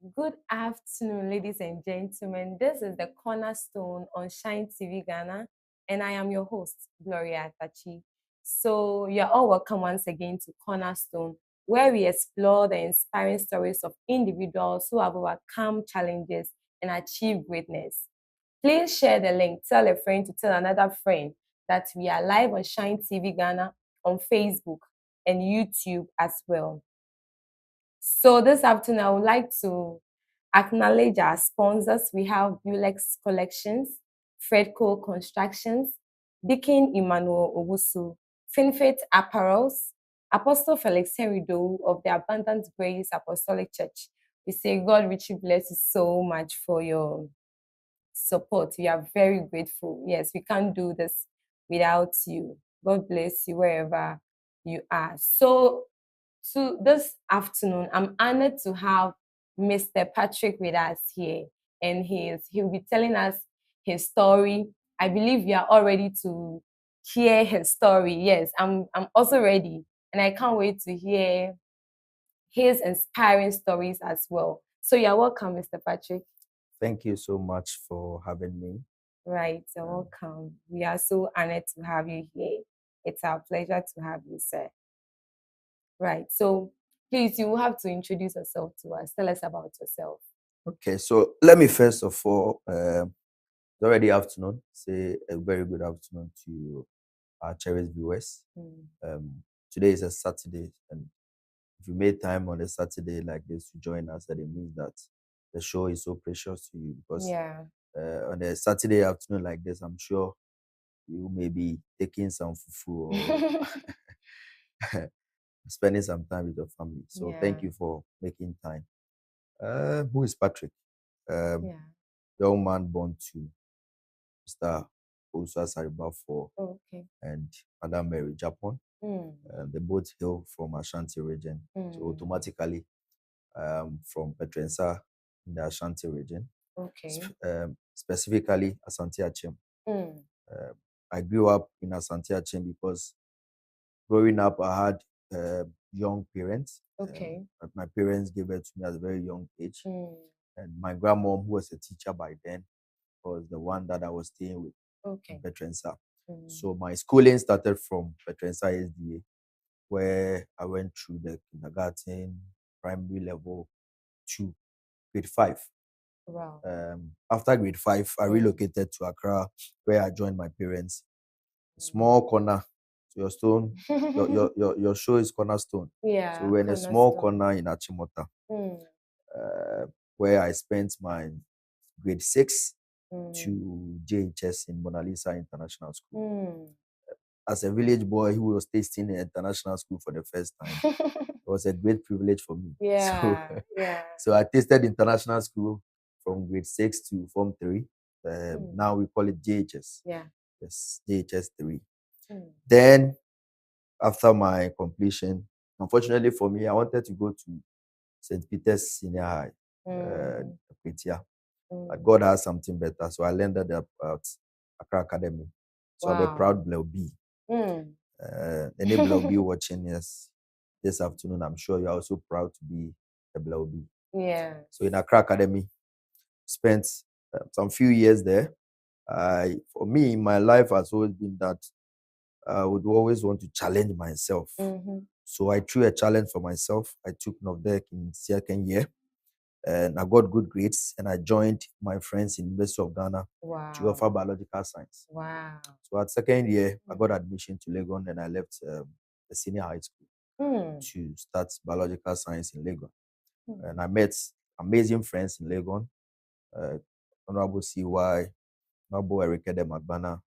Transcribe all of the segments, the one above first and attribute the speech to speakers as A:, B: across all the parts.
A: Good afternoon, ladies and gentlemen. This is the Cornerstone on Shine TV Ghana, and I am your host, Gloria Tachie. So, you're all welcome once again to Cornerstone, where we explore the inspiring stories of individuals who have overcome challenges and achieved greatness. Please share the link, tell a friend to tell another friend that we are live on Shine TV Ghana on Facebook and YouTube as well. So this afternoon, I would like to acknowledge our sponsors. We have Bulex Collections, Fredco Constructions, Deacon Emmanuel Owusu, Finfaith Apparels, Apostle Felix Henry Doe of the Abundant Grace Apostolic Church. We say God richly bless you so much for your support. We are very grateful. Yes, we can't do this without you. God bless you wherever you are. So this afternoon, I'm honored to have Mr. Patrick with us here, and he'll be telling us his story. I believe we are all ready to hear his story. Yes, I'm also ready, and I can't wait to hear his inspiring stories as well. So you're welcome, Mr. Patrick.
B: Thank you so much for having me.
A: Right, you're welcome. We are so honored to have you here. It's our pleasure to have you, sir. Right. So please, you will have to introduce yourself to us. Tell us about yourself.
B: Okay, so let me first of all, it's already afternoon. Say a very good afternoon to our cherished viewers. Today is a Saturday, and if you made time on a Saturday like this to join us, then it means that the show is so precious to you because on a Saturday afternoon like this, I'm sure you may be taking some fufu or spending some time with your family. So thank you for making time. Who is Patrick? Young man born to Mr. Owusu Asare and Madam Mary Japan. They both hail from Ashanti region. So automatically from Petrensa in the Ashanti region. Specifically Asante Achem. I grew up in Asante Achem because growing up I had young parents. My parents gave birth to me at a very young age. And my grandmom, who was a teacher by then, was the one that I was staying with in Petrensa. So my schooling started from Petrensa SDA, where I went through the kindergarten, primary level to grade 5.
A: Wow.
B: After grade 5, I relocated to Accra, where I joined my parents. Small corner. So your stone, your show is Cornerstone.
A: Yeah.
B: So we're in a small corner in Achimota, where I spent my grade 6 to JHS in Mona Lisa International School. As a village boy who was tasting the international school for the first time, it was a great privilege for me. So I tasted international school from grade 6 to Form 3. Now we call it JHS. Yes, JHS 3. Then, after my completion, unfortunately for me, I wanted to go to St. Peter's Senior High, Petia. But God has something better, so I landed up at Accra Academy. So I'm a proud Blau B. Any Blau B watching this afternoon, I'm sure you're also proud to be a Blau B. So in Accra Academy, spent some few years there. For me, my life has always been that I would always want to challenge myself. So I threw a challenge for myself. I took NOVDEC in second year, and I got good grades, and I joined my friends in University of Ghana to offer biological science. So at second year, I got admission to Legon, and I left the senior high school to start biological science in Legon. And I met amazing friends in Legon, Honorable CY, Honorable Erika de Magbana,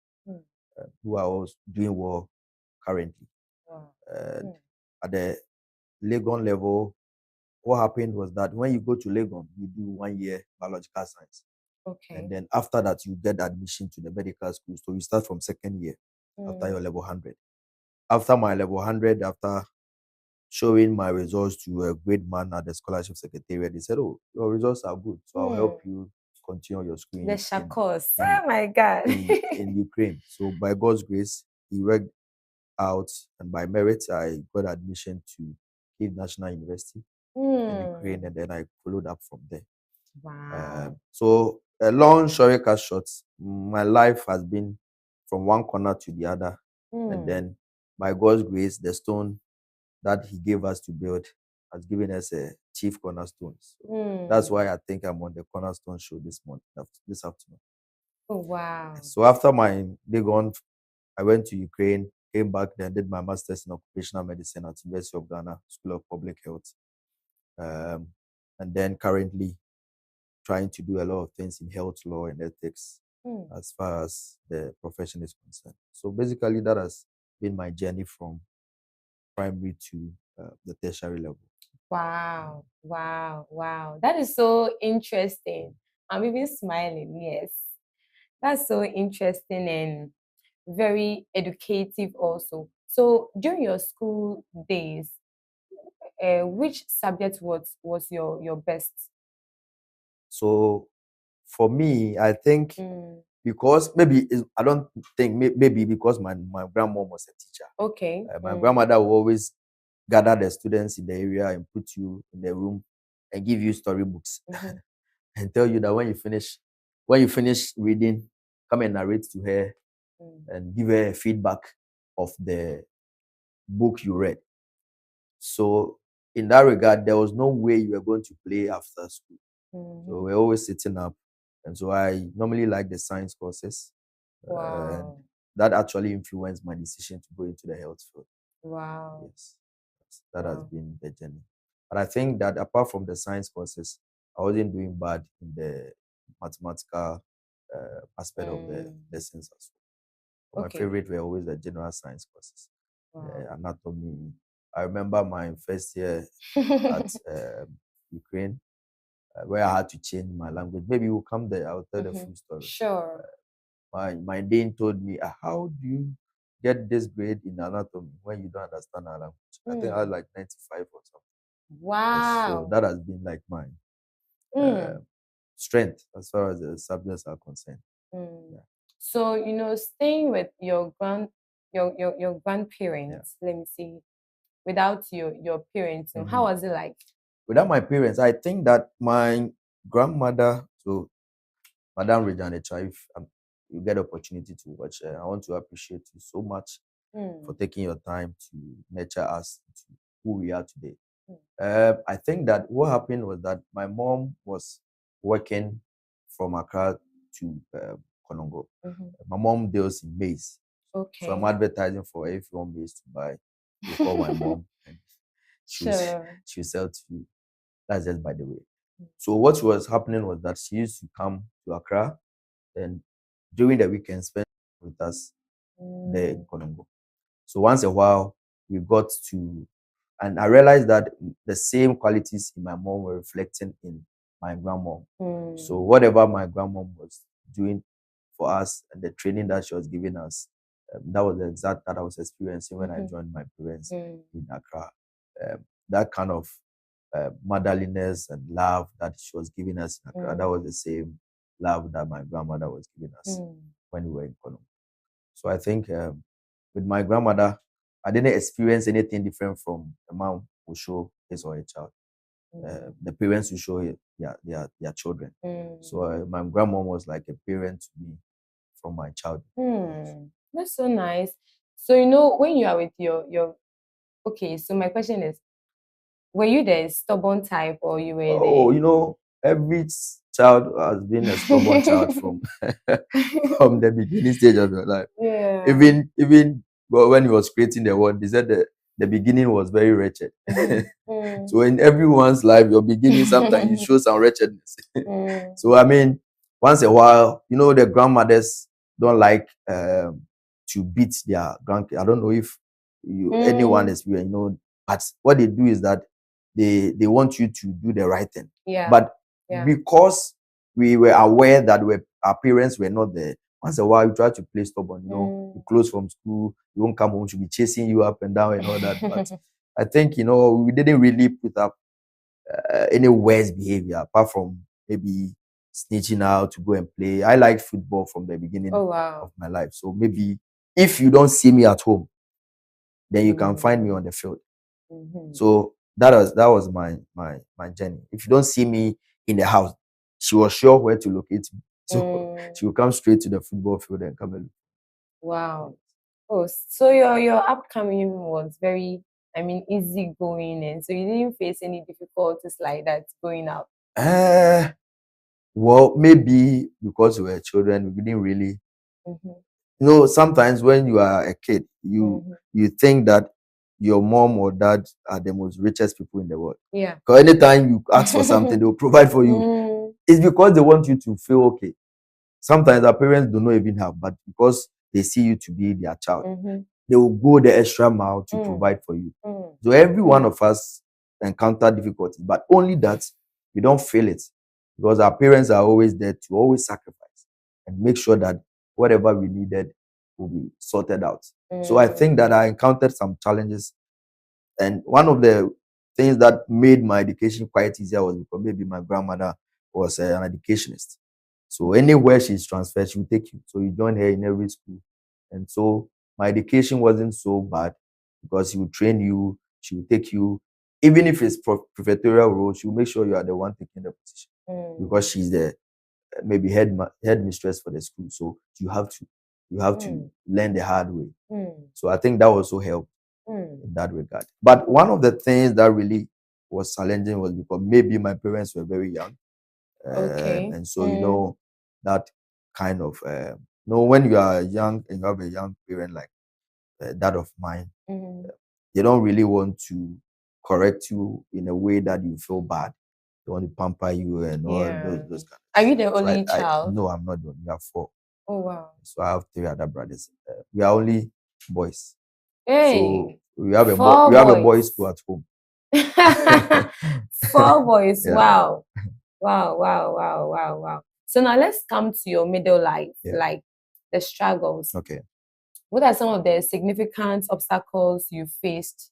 B: who are all doing well currently. At the Legon level, what happened was that when you go to Legon, you do 1 year biological science. And then after that, you get admission to the medical school. So you start from second year after your level 100. After my level 100, after showing my results to a great man at the scholarship secretariat, they said, "Oh, your results are good, so I'll help you continue your school
A: oh my God.
B: in Ukraine." So by God's grace, he worked out, and by merit, I got admission to Kyiv National University. in Ukraine, and then I followed up from there.
A: Wow.
B: So a long story cut short, my life has been from one corner to the other, and then by God's grace, the stone that He gave us to build has given us a chief cornerstone. So that's why I think I'm on the Cornerstone show this afternoon.
A: Oh, wow.
B: So after my day gone, I went to Ukraine, came back, then did my master's in occupational medicine at University of Ghana School of Public Health, and then currently trying to do a lot of things in health law and ethics as far as the profession is concerned. So basically, that has been my journey from primary to the tertiary level.
A: Wow, wow, wow. That is so interesting. I'm even smiling, yes. That's so interesting and very educative also. So during your school days, which subject was your best?
B: So for me, I think because maybe I don't think maybe because my grandmom was a teacher.
A: Okay.
B: My grandmother will always gather the students in the area and put you in the room and give you storybooks and tell you that when you finish reading, come and narrate to her and give her feedback of the book you read. So in that regard, there was no way you were going to play after school. So we're always sitting up. And so I normally like the science courses.
A: Wow.
B: And that actually influenced my decision to go into the health field.
A: Wow.
B: Yes. That has been the journey. But I think that apart from the science courses, I wasn't doing bad in the mathematical aspect of the lessons as well. Okay. My favorite were always the general science courses. Anatomy. I remember my first year at Ukraine, where I had to change my language. Maybe we'll come there. I'll tell the full story.
A: Sure.
B: My dean told me, how do you get this grade in anatomy when you don't understand our language? I think I had like 95 or something.
A: Wow.
B: So that has been like my strength as far as the subjects are concerned.
A: Yeah. So, staying with your grandparents, let me see, without your parents, how was it like?
B: Without my parents, I think that my grandmother, so Madam Regina Tachie, if you get the opportunity to watch her, I want to appreciate you so much for taking your time to nurture us to who we are today. I think that what happened was that my mom was working from Accra to Konongo. My mom deals in maize. Okay. So I'm advertising for if you want maize to buy, you call my mom and she'll sell to you. That's just by the way. So what was happening was that she used to come to Accra and during the weekend spend with us there in Konongo. So once a while we got to, and I realized that the same qualities in my mom were reflecting in my grandmom. So whatever my grandmom was doing for us and the training that she was giving us, that was the exact that I was experiencing when I joined my parents in Accra. That kind of motherliness and love that she was giving us in Accra, that was the same love that my grandmother was giving us when we were in Konongo. So I think with my grandmother, I didn't experience anything different from a mom who show his or her child. The parents who show their children. So my grandmom was like a parent to me from my childhood.
A: That's so nice. So when you are with your okay, so my question is, were you the stubborn type or you were
B: every child has been a stubborn child from the beginning stage of your life.
A: Yeah.
B: Even when he was creating the world, they said that the beginning was very wretched. So in everyone's life, your beginning, sometimes you show some wretchedness. So I mean, once a while, the grandmothers don't like to beat their grandkids. I don't know if anyone is, but what they do is that they want you to do the right thing.
A: Yeah.
B: But because we were aware that our parents were not there, once a while you try to play stubborn, you close from school, you won't come home, she'll be chasing you up and down and all that. But I think, we didn't really put up any worse behavior apart from maybe snitching out to go and play. I liked football from the beginning of my life. So maybe if you don't see me at home, then you can find me on the field. So that was my journey. If you don't see me in the house, she was sure where to locate me. So she will come straight to the football field and come and look.
A: Wow. Oh, so your upcoming was very, I mean, easy going, and so you didn't face any difficulties like that going up.
B: Well, maybe because we were children, we didn't really. Sometimes when you are a kid, you think that your mom or dad are the most richest people in the world.
A: Yeah.
B: Because anytime you ask for something, they will provide for you. It's because they want you to feel okay. Sometimes our parents do not even have, but because they see you to be their child, they will go the extra mile to provide for you. So every one of us encounter difficulties, but only that we don't feel it, because our parents are always there to always sacrifice and make sure that whatever we needed will be sorted out. So I think that I encountered some challenges, and one of the things that made my education quite easier was because maybe my grandmother was an educationist. So anywhere she's transferred, she will take you. So you join her in every school. And so my education wasn't so bad, because she will train you, she will take you. Even if it's prefectorial role, she will make sure you are the one taking the position, because she's the maybe headmistress for the school. So you have to learn the hard way. So I think that also helped in that regard. But one of the things that really was challenging was because maybe my parents were very young. And so that kind of when you are young and you have a young parent like that of mine, they don't really want to correct you in a way that you feel bad. They want to pamper you and all those kind of
A: Are you the only child?
B: No, I'm not the only. We have 4.
A: Oh wow.
B: So I have 3 other brothers. We are only boys.
A: Hey,
B: so we have a boys school at home.
A: 4 boys.
B: Yeah.
A: Wow. Wow. So now let's come to your middle life, like the struggles.
B: Okay.
A: What are some of the significant obstacles you faced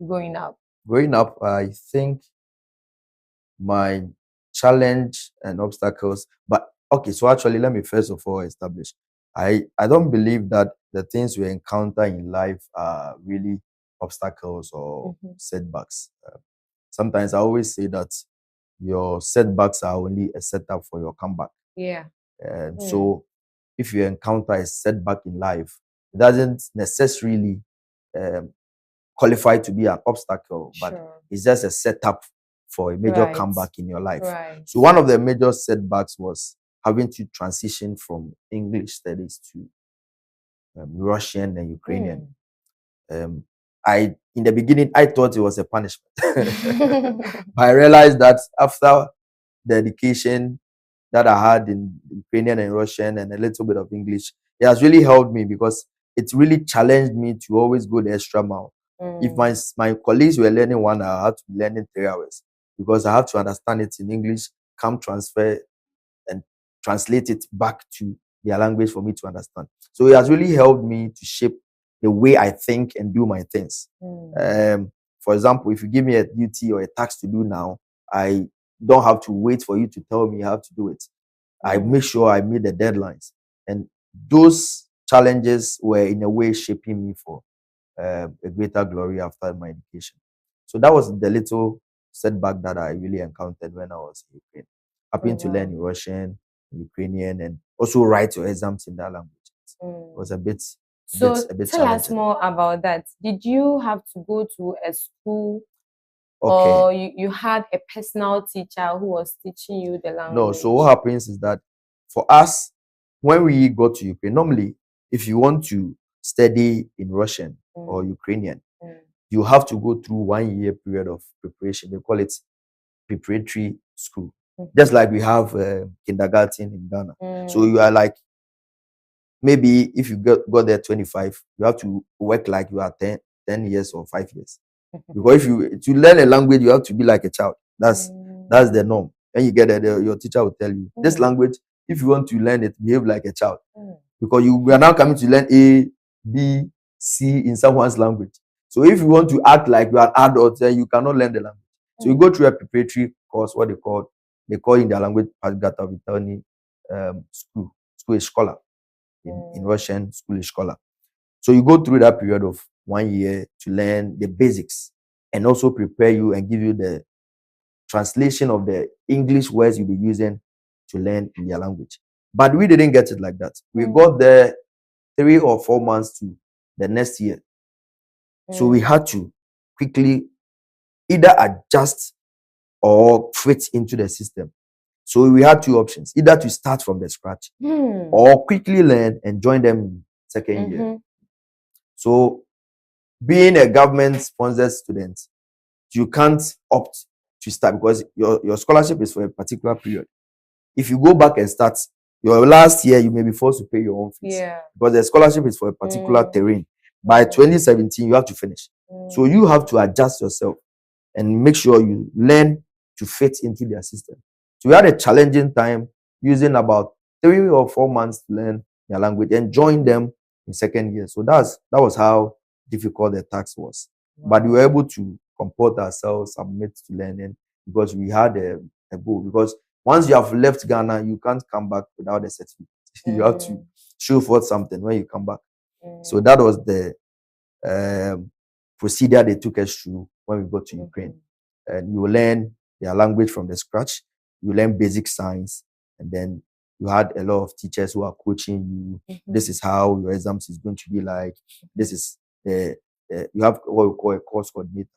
A: growing up?
B: Growing up, I think my challenge and obstacles, but okay, so actually let me first of all establish, I don't believe that the things we encounter in life are really obstacles or setbacks. Sometimes I always say that your setbacks are only a setup for your comeback.
A: Yeah.
B: And so if you encounter a setback in life, it doesn't necessarily qualify to be an obstacle, but it's just a setup for a major comeback in your life. So one of the major setbacks was having to transition from English studies to Russian and Ukrainian. In the beginning, I thought it was a punishment. But I realized that after the education that I had in Ukrainian and Russian and a little bit of English, it has really helped me, because it really challenged me to always go the extra mile. If my colleagues were learning 1 hour, I had to be learning 3 hours, because I have to understand it in English, transfer and translate it back to their language for me to understand. So it has really helped me to shape the way I think and do my things. For example, if you give me a duty or a task to do now, I don't have to wait for you to tell me how to do it. I make sure I meet the deadlines. And those challenges were in a way shaping me for a greater glory after my education. So that was the little setback that I really encountered when I was in Ukraine. Happened to learn Russian, Ukrainian, and also write your exams in that language. It was a bit
A: tell us more about that. Did you have to go to a school,
B: okay,
A: or you had a personal teacher who was teaching you the language?
B: No, so what happens is that for us, when we go to Ukraine, normally, if you want to study in Russian or Ukrainian, you have to go through 1 year period of preparation. They call it preparatory school. Just like we have kindergarten in Ghana. So you are like, maybe if you got there 25, you have to work like you are 10 years or 5 years. Because if you learn a language, you have to be like a child. That's the norm. When you get there, your teacher will tell you, this language, if you want to learn it, behave like a child. Because you are now coming to learn A, B, C in someone's language. So if you want to act like you are an adult, then you cannot learn the language. So you go through a preparatory course, what they call in their language, school is scholar. In Russian, school is scholar. So you go through that period of 1 year to learn the basics. and also prepare you and give you the translation of the English words you'll be using to learn in their language. But we didn't get it like that. We got there 3 or 4 months to the next year. So we had to quickly either adjust or fit into the system. So we had two options, either to start from the scratch or quickly learn and join them in second year. So being a government-sponsored student, you can't opt to start because your scholarship is for a particular period. If you go back and start your last year, you may be forced to pay your own fees. Because the scholarship is for a particular terrain. By 2017, you have to finish. So you have to adjust yourself and make sure you learn to fit into their system. So we had a challenging time using about 3 or 4 months to learn their language and join them in second year. So that was how difficult the task was. But we were able to comport ourselves, submit to learning because we had a goal. Because once you have left Ghana, you can't come back without a certificate. You have to show forth something when you come back. So that was the procedure they took us through when we got to Ukraine. And you learn their language from the scratch. You learn basic science, and then you had a lot of teachers who are coaching you. This is how your exams is going to be like. This is you have what we call a course coordinator.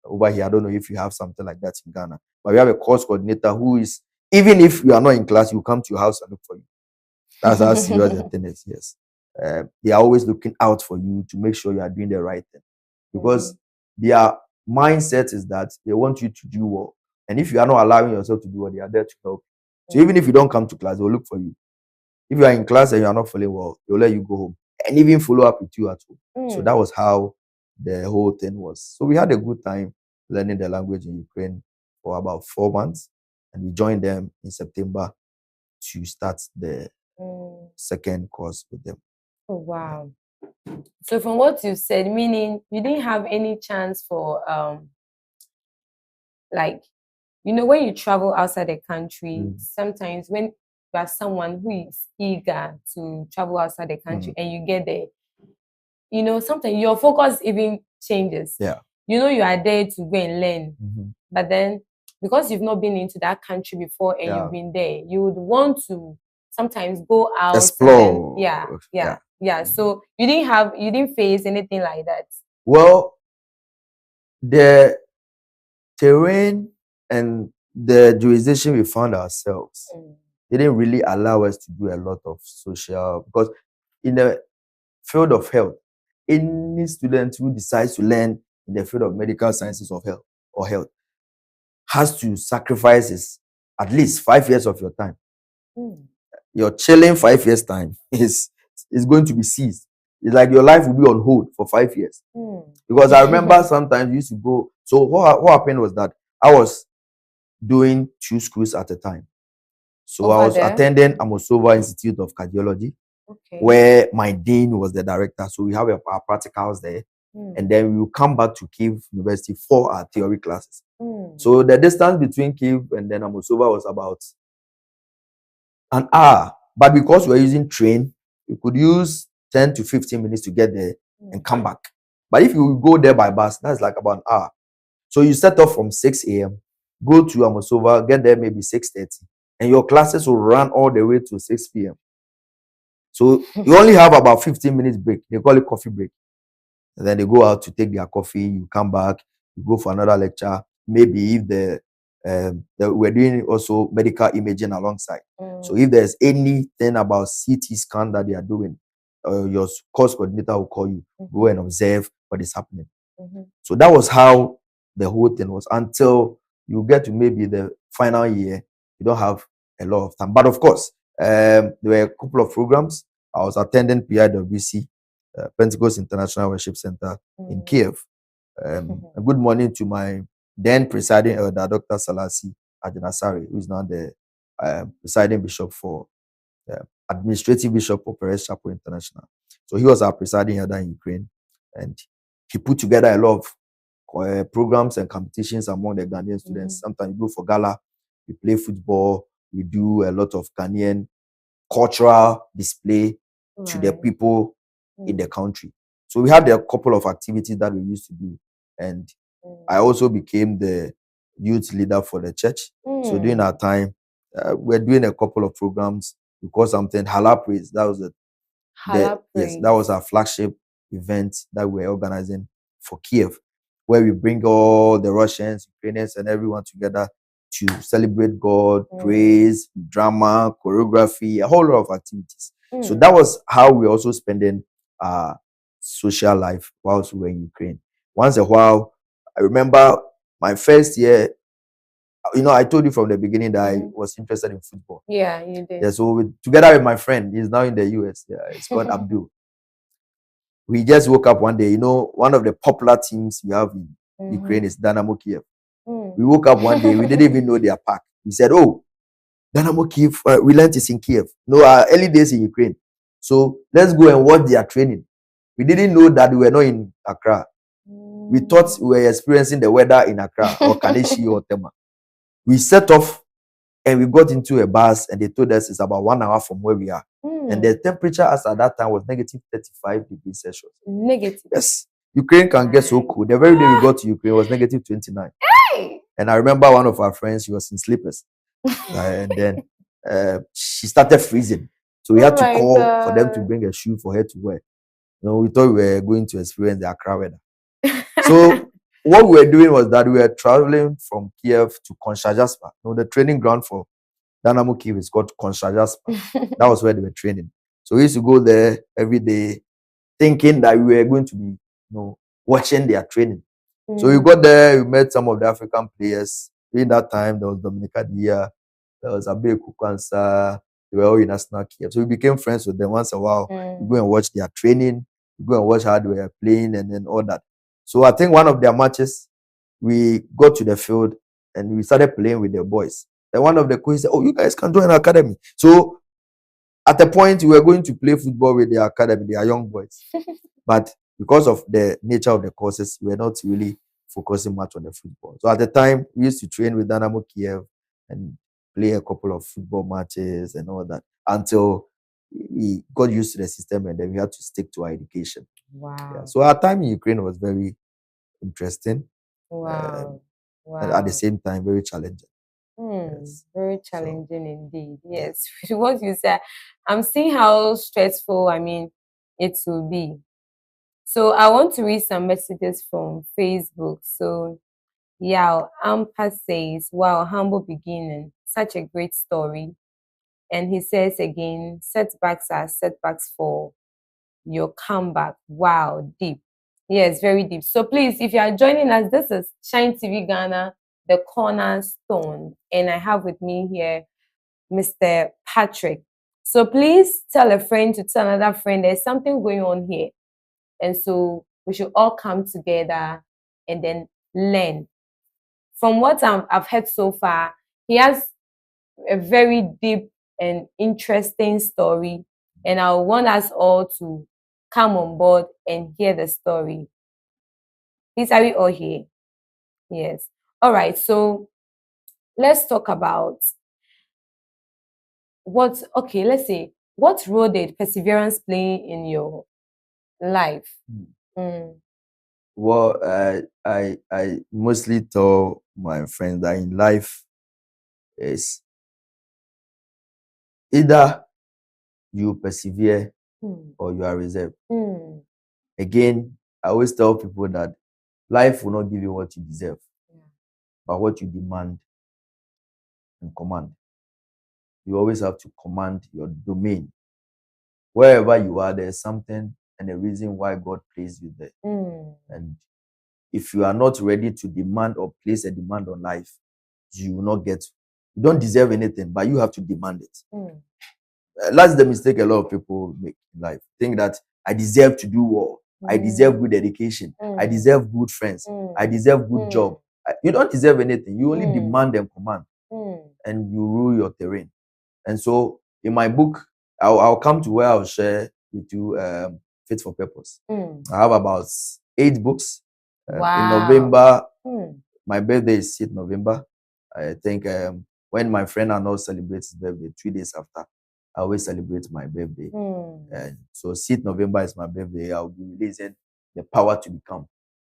B: Over here, I don't know if you have something like that in Ghana, but we have a course coordinator who is, even if you are not in class, you come to your house and look for you. That's how serious the thing is. Yes, they are always looking out for you to make sure you are doing the right thing, because their mindset is that they want you to do well, and if you are not allowing yourself to do well, they are there to help. So even if you don't come to class, they'll look for you. If you are in class and you are not feeling well, they'll let you go home and even follow up with you at home. So that was how the whole thing was. So we had a good time learning the language in Ukraine for about 4 months, and we joined them in September to start the second course with them.
A: Oh, wow. Yeah. So from what you said, meaning you didn't have any chance for like, you know, when you travel outside the country, sometimes when you are someone who is eager to travel outside the country and you get there, you know, sometimes your focus even changes.
B: Yeah.
A: You know, you are there to go and learn, but then because you've not been into that country before and you've been there, you would want to sometimes go out,
B: explore.
A: Yeah. So you didn't face anything like that.
B: Well, the terrain and the jurisdiction we found ourselves didn't really allow us to do a lot of social, because in the field of health, any student who decides to learn in the field of medical sciences of health or health has to sacrifice at least 5 years of your time. Your chilling 5 years time is going to be seized. It's like your life will be on hold for 5 years. Because I remember sometimes you used to go. So what happened was that I was doing 2 schools at a time. So I was attending Owusu Institute of Cardiology, where my dean was the director. So we have our practicals there. And then we will come back to Kyiv University for our theory classes. So the distance between Kyiv and then Owusu was about an hour. But because we were using train, we could use 10 to 15 minutes to get there and come back. But if you go there by bus, that's like about an hour. So you set off from 6 a.m., go to Owusu, get there maybe 6:30, and your classes will run all the way to 6 p.m. So you only have about 15 minutes break. They call it coffee break. And then they go out to take their coffee. You come back, you go for another lecture. Maybe if we're doing also medical imaging alongside. So if there's anything about CT scan that they are doing, your course coordinator will call you, go and observe what is happening. So that was how the whole thing was, until you get to maybe the final year. You don't have a lot of time. But of course, there were a couple of programs. I was attending PIWC, Pentecost International Worship Center in Kyiv. A good morning to my then presiding elder, Dr. Owusu Asare, who is now the presiding bishop for administrative bishop of Perez Chapel International. So he was our presiding elder in Ukraine, and he put together a lot of programs and competitions among the Ghanaian students. Sometimes you go for gala, we play football, we do a lot of Ghanaian cultural display to the people in the country. So we had a couple of activities that we used to do, and I also became the youth leader for the church. So during that time, we're doing a couple of programs. We call something Hala Praise. That was yes, that was our flagship event that we're organizing for Kiev, where we bring all the Russians, Ukrainians, and everyone together to celebrate God, praise, drama, choreography, a whole lot of activities. So that was how we also spending social life whilst we were in Ukraine. Once a while, I remember my first year, I told you from the beginning that I was interested in football.
A: Yeah, you did.
B: Yeah, so together with my friend, he's now in the US. Yeah, it's called Abdul. We just woke up one day. One of the popular teams we have in Ukraine is Dynamo Kiev. We woke up one day, we didn't even know their pack. We said, "Oh, Dynamo Kiev, we learned it's in Kiev. No, our early days in Ukraine. So let's go and watch their training." We didn't know that we were not in Accra. We thought we were experiencing the weather in Accra or Kaneshi or Tema. We set off and we got into a bus and they told us it's about 1 hour from where we are. And the temperature as at that time was negative 35 degrees Celsius.
A: Negative.
B: Yes. Ukraine can get so cold. The very day we got to Ukraine was negative 29.
A: Hey!
B: And I remember one of our friends, she was in slippers. And then she started freezing. So we had to call for them to bring a shoe for her to wear. We thought we were going to experience the Accra weather. So what we were doing was that we were traveling from Kiev to Konshajaspa. The training ground for Dynamo Kiev is called Konshajaspa. That was where they were training. So we used to go there every day thinking that we were going to be, watching their training. So we got there, we met some of the African players. In that time, there was Dominica Dia, there was Abe Kukwansa, they were all in National Kiev. So we became friends with them once in a while. We go and watch their training, we go and watch how they were playing and then all that. So I think one of their matches, we got to the field and we started playing with the boys. Then one of the coaches said, "Oh, you guys can join an academy." So at the point, we were going to play football with the academy, they are young boys. But because of the nature of the courses, we were not really focusing much on the football. So at the time, we used to train with Dynamo Kiev and play a couple of football matches and all that until we got used to the system and then we had to stick to our education.
A: Wow.
B: Yeah. So our time in Ukraine was very interesting.
A: Wow.
B: And at the same time, very challenging.
A: Yes. Very challenging indeed. Yes. What you said, I'm seeing how stressful, it will be. So I want to read some messages from Facebook. So Yao Ampa says, "Wow, humble beginning. Such a great story." And he says again, "Setbacks are setbacks for your comeback." Wow, deep. Yes, very deep. So please, if you are joining us, this is Shine TV Ghana, the Cornerstone. And I have with me here Mr. Patrick. So please tell a friend to tell another friend there's something going on here. And so we should all come together and then learn. From what I've heard so far, he has a very deep and interesting story. And I want us all to come on board and hear the story. Please, are we all here? Yes. All right. So let's talk about let's say, what role did perseverance play in your life?
B: Well, I mostly tell my friends that in life is either you persevere or you are reserved. Again, I always tell people that life will not give you what you deserve, but what you demand and command. You always have to command your domain. Wherever you are, there's something and a reason why God placed you there. And if you are not ready to demand or place a demand on life, you will not get. You don't deserve anything, but you have to demand it. That's the mistake a lot of people make in life. Think that I deserve to do well. I deserve good education. I deserve good friends. I deserve good job. You don't deserve anything. You only demand and command, and you rule your terrain. And so, in my book, I'll come to where I'll share with you Fit for Purpose. I have about 8 books. In November, my birthday is 6th November. I think when my friend Arnold celebrates his birthday, 3 days after, I always celebrate my birthday. And so 6th November is my birthday. I'll be releasing The Power to Become.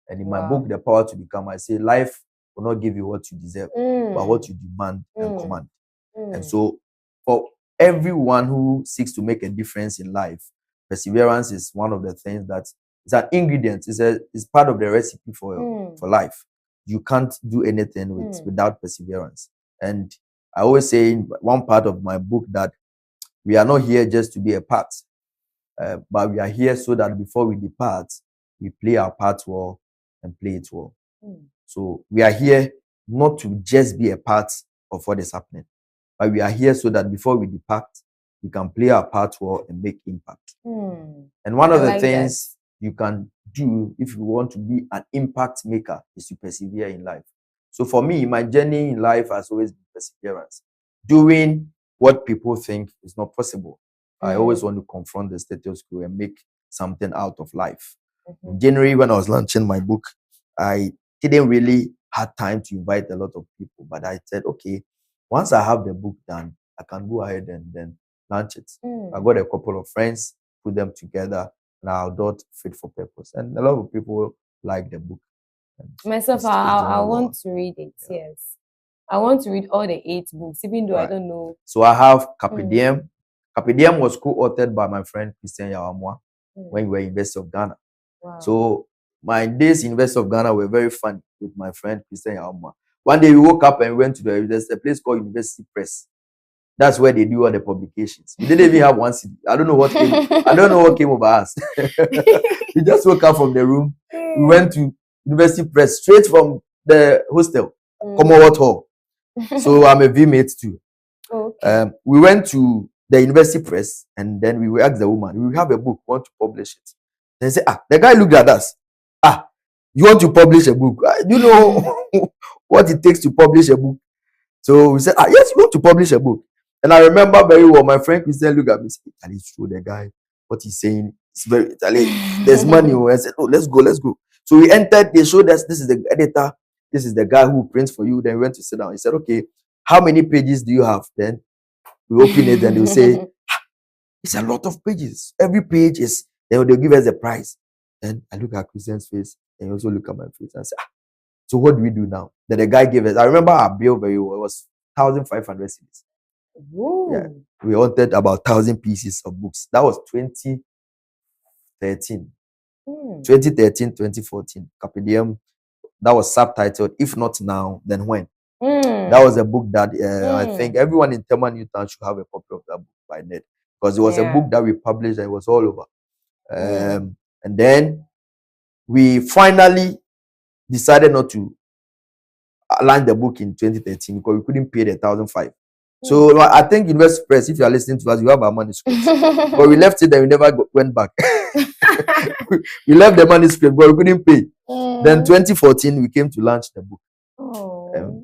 B: And in my book, The Power to Become, I say life will not give you what you deserve, but what you demand and command. And so for everyone who seeks to make a difference in life, perseverance is one of the things that is an ingredient, is part of the recipe for life. You can't do anything without perseverance. And I always say in one part of my book that we are not here just to be a part, but we are here so that before we depart, we play our part well and play it well. So we are here not to just be a part of what is happening, but we are here so that before we depart, we can play our part well and make impact. And one of the things you can do if you want to be an impact maker is to persevere in life. So for me, my journey in life has always been perseverance. Doing what people think is not possible. I always want to confront the status quo and make something out of life. In January, when I was launching my book, I didn't really have time to invite a lot of people, but I said, okay, once I have the book done, I can go ahead and then launch it. I got a couple of friends, put them together, and I thought fit for purpose. And a lot of people like the book.
A: Myself, I want to read it, yes. I want to read all the 8 books, even though I don't know.
B: So I have Carpe Diem. Carpe Diem was co-authored by my friend Christian Yawamwa when we were in University of Ghana. So my days in University of Ghana were very fun with my friend Christian Yawamwa. One day we woke up and went to there's a place called University Press. That's where they do all the publications. We didn't even have one CD. I don't know what came over us. We just woke up from the room. We went to University Press straight from the hostel, Commonwealth Hall. So I'm a V-mate too. We went to the University Press and then we asked the woman, we have a book, want to publish it. They said, the guy looked at us. You want to publish a book? Do you know what it takes to publish a book? So we said, yes, you want to publish a book. And I remember very well, my friend Christian looked at me and said, it's true, the guy, what he's saying is very Italy. There's money. I said, oh, let's go. So we entered, they showed us, this is the editor, this is the guy who prints for you. Then we went to sit down. He said, okay, how many pages do you have? Then we open it and they'll say, it's a lot of pages. Every page is, they'll give us a price. And I look at Christian's face and he also look at my face and say, so what do we do now? Then the guy gave us, I remember our bill very well. It was 1,500 cedis. Yeah, we wanted about 1,000 pieces of books. That was 2013. 2014. Carpe Diem, that was subtitled, If Not Now, Then When. That was a book that I think everyone in Tema Newtown should have a copy of that book by net. Because it was a book that we published and it was all over. And then we finally decided not to launch the book in 2013 because we couldn't pay the 1,500. So I think University Press, if you are listening to us, you have our manuscript. But we left it and we never went back. We left the manuscript, but we couldn't pay. Then 2014, we came to launch the book.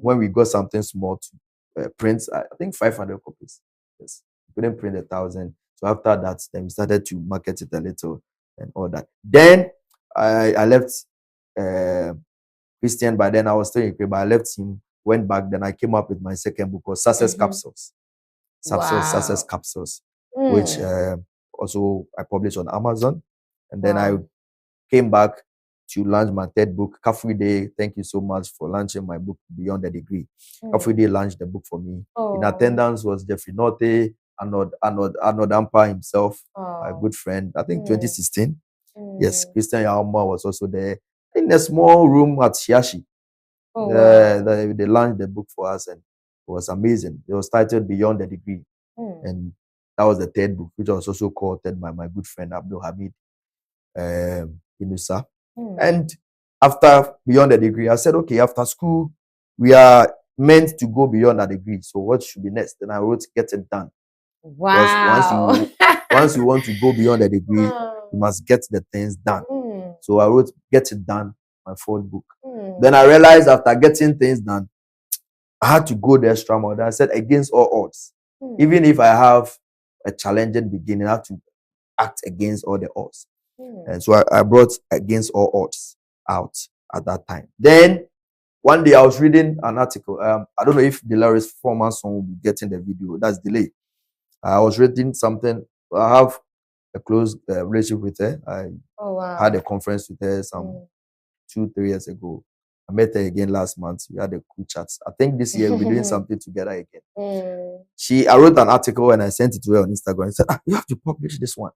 B: When we got something small to print, I think 500 copies. Yes, we couldn't print 1,000. So after that, then we started to market it a little and all that. Then I left Christian. By then I was still in Ukraine, but I left him, went back. Then I came up with my second book called Success Capsules. Success Capsules, which also I published on Amazon. And then I came back to launch my third book, Kafri Day. Thank you so much for launching my book, Beyond the Degree. Kafri Day launched the book for me. In attendance was Jeffrey Norte, Arnold Ampa himself, a good friend. I think 2016. Yes, Christian Yaoma was also there in a small room at Shiashi. They launched the book for us and it was amazing. It was titled Beyond the Degree. And that was the third book, which was also co-authored by my good friend Abdul Hamid Inusa. And after Beyond the Degree, I said, okay, after school, we are meant to go beyond that degree. So what should be next? Then I wrote Get It Done.
A: Wow.
B: Once you want to go beyond the degree, you must get the things done. So I wrote Get It Done, my fourth book. Then I realized after getting things done, I had to go the extra mile. I said, against all odds. Even if I have a challenging beginning, I have to act against all the odds. And so I brought Against All Odds out at that time. Then one day I was reading an article. I don't know if Delores former son will be getting the video. That's Delay. I was reading something. I have a close relationship with her. I had a conference with her some 2-3 years ago. I met her again last month. We had a cool chat. I think this year we'll be doing something together again. I wrote an article and I sent it to her on Instagram. I said, you have to publish this one.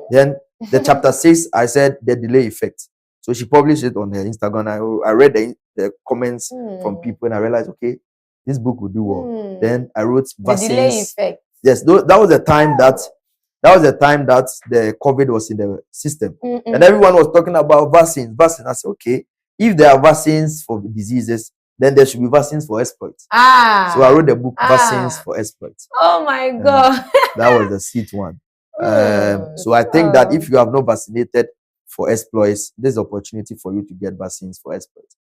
B: Then the chapter 6, I said the delay effect. So she published it on her Instagram. I read the comments from people and I realized, okay, this book will do well. Then I wrote vaccines.
A: The delay effect.
B: Yes, that was the time that the COVID was in the system. And everyone was talking about vaccines. I said, okay, if there are vaccines for diseases, then there should be vaccines for exploits. So I wrote the book Vaccines for Exploits.
A: Oh my God.
B: That was the seat one. So I think that if you have not vaccinated for exploits, there's opportunity for you to get vaccines for exploits.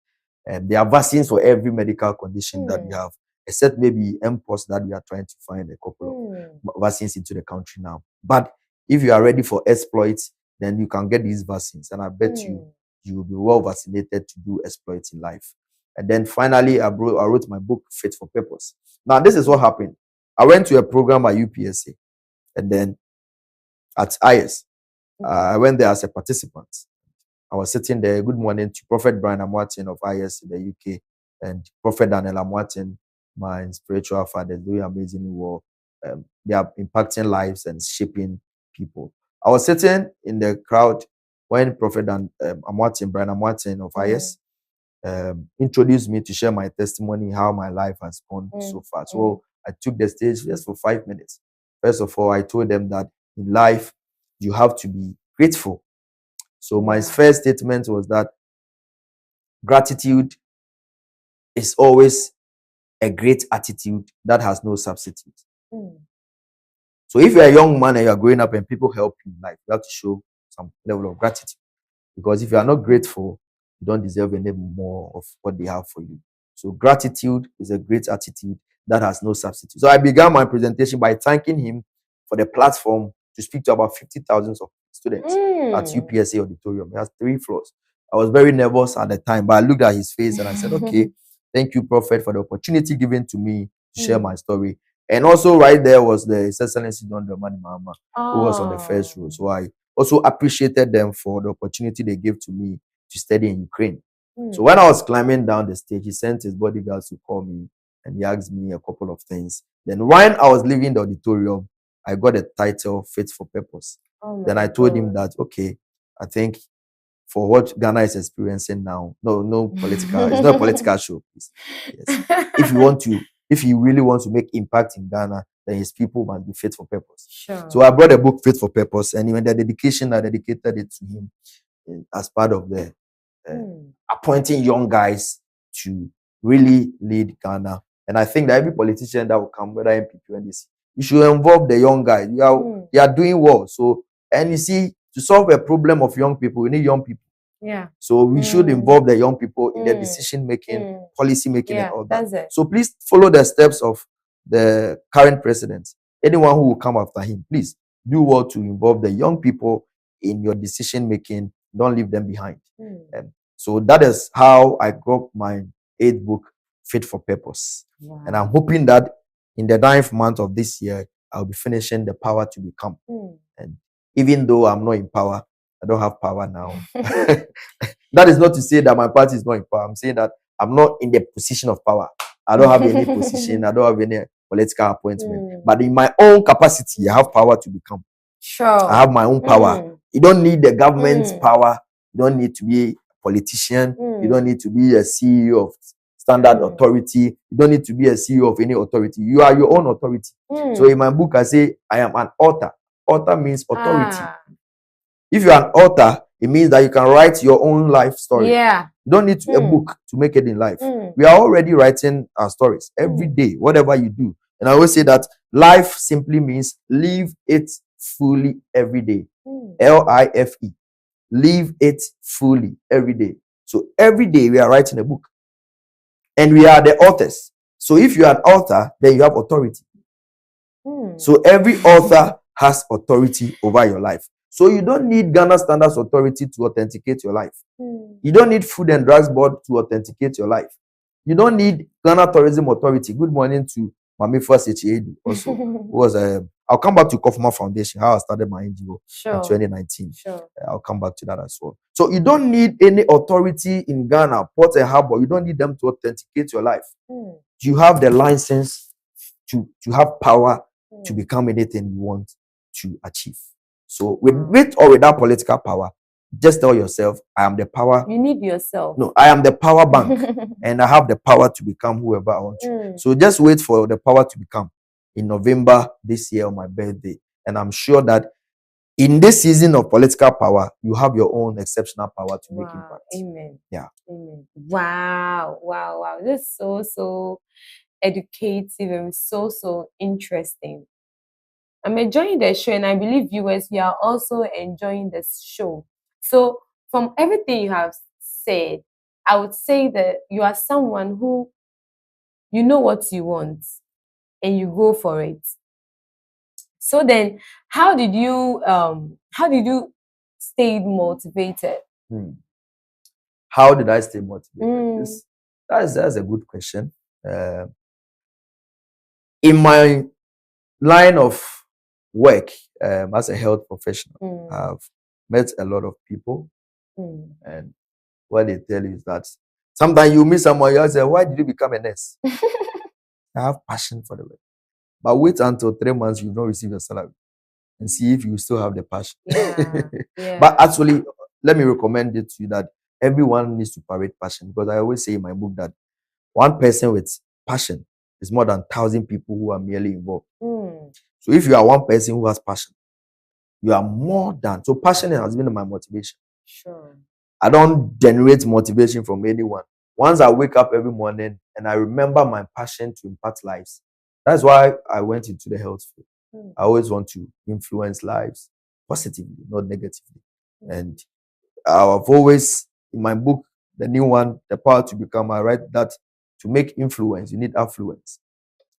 B: And there are vaccines for every medical condition that we have, except maybe MPOS that we are trying to find a couple of vaccines into the country now. But if you are ready for exploits, then you can get these vaccines. And I bet you will be well vaccinated to do exploits in life. And then finally, I wrote my book, Fit for Purpose. Now, this is what happened. I went to a program at UPSA and then at IS. I went there as a participant. I was sitting there. Good morning to Prophet Brian Amwatin of IS in the UK and Prophet Daniel Amwatin, my spiritual father, doing amazingly well. They are impacting lives and shaping people. I was sitting in the crowd when Prophet Brian Amwatin of IS introduced me to share my testimony, how my life has gone so far. So I took the stage just for 5 minutes. First of all, I told them that in life, you have to be grateful. So my first statement was that gratitude is always a great attitude that has no substitute. So if you're a young man and you're growing up and people help you in life, you have to show some level of gratitude. Because if you are not grateful, you don't deserve any more of what they have for you. So gratitude is a great attitude that has no substitute. So I began my presentation by thanking him for the platform to speak to about 50,000 of students at UPSA auditorium. It has 3 floors. I was very nervous at the time, but I looked at his face and I said, okay, thank you, Prophet, for the opportunity given to me to share my story. And also right there was the His Excellency Don Dramani Mahama, who was on the first row. So I also appreciated them for the opportunity they gave to me to study in Ukraine. So when I was climbing down the stage, he sent his bodyguards to call me and he asked me a couple of things. Then when I was leaving the auditorium, I got a title, Fit for Purpose. Then I told him that, okay, I think for what Ghana is experiencing now, no political, it's not a political show, please. Yes. If you really want to make impact in Ghana, then his people must be fit for purpose.
A: Sure.
B: So I brought a book, Fit for Purpose, and even the dedication, I dedicated it to him as part of the appointing young guys to really lead Ghana. And I think that every politician that will come, whether MPP or NDC, you should involve the young guys. They are doing well. So, and you see, to solve a problem of young people, we need young people.
A: Yeah.
B: So we should involve the young people in their decision making, policy making, and all that.
A: That's it.
B: So please follow the steps of the current president. Anyone who will come after him, please do well to involve the young people in your decision making. Don't leave them behind. So that is how I got my 8th book, Fit for Purpose. Wow. And I'm hoping that in the 9th month of this year, I'll be finishing The Power to Become. And even though I'm not in power, I don't have power now. That is not to say that my party is not in power. I'm saying that I'm not in the position of power. I don't have any position. I don't have any political appointment. But in my own capacity, I have power to become.
A: Sure.
B: I have my own power. You don't need the government's power. You don't need to be a politician. You don't need to be a CEO of Standard Authority. You don't need to be a CEO of any authority. You are your own authority. So in my book, I say, I am an author. Author means authority. If you're an author, it means that you can write your own life story.
A: Yeah.
B: You don't need a book to make it in life. We are already writing our stories every day, whatever you do. And I always say that life simply means live it fully every day. Life. Live it fully every day. So every day we are writing a book. And we are the authors. So if you are an author, then you have authority. So every author has authority over your life. So you don't need Ghana Standards Authority to authenticate your life. You don't need Food and Drugs Board to authenticate your life. You don't need Ghana Tourism Authority. Good morning to Mami first HAD also was I'll come back to Kofuma Foundation, how I started my NGO in 2019. I'll come back to that as well. So you don't need any authority in Ghana, Port and Harbor. You don't need them to authenticate your life. You have the license to have power to become anything you want to achieve. So with or without political power, just tell yourself, I am the power.
A: You need yourself.
B: No, I am the power bank and I have the power to become whoever I want to. So just wait for the power to become in November this year on my birthday. And I'm sure that in this season of political power, you have your own exceptional power to make impact.
A: Amen.
B: Yeah.
A: Amen. Wow. This is so educative and so interesting. I'm enjoying the show, and I believe viewers, you are also enjoying this show. So from everything you have said, I would say that you are someone who, you know what you want and you go for it. So then how did you stay motivated?
B: How did I stay motivated? That's a good question. In my line of work as a health professional, I've met a lot of people, and what they tell you is that sometimes you meet someone, you say, why did you become a nurse? I have passion for the work. But wait until 3 months, you don't receive your salary and see if you still have the passion. But actually, let me recommend it to you that everyone needs to parade passion, because I always say in my book that one person with passion is more than 1,000 people who are merely involved. So if you are one person who has passion, you are more than. So passion has been my motivation. I don't generate motivation from anyone. Once I wake up every morning and I remember my passion to impact lives, that's why I went into the health field. I always want to influence lives positively, not negatively. And I've always, in my book, the new one, The Power to Become, I write that to make influence, you need affluence.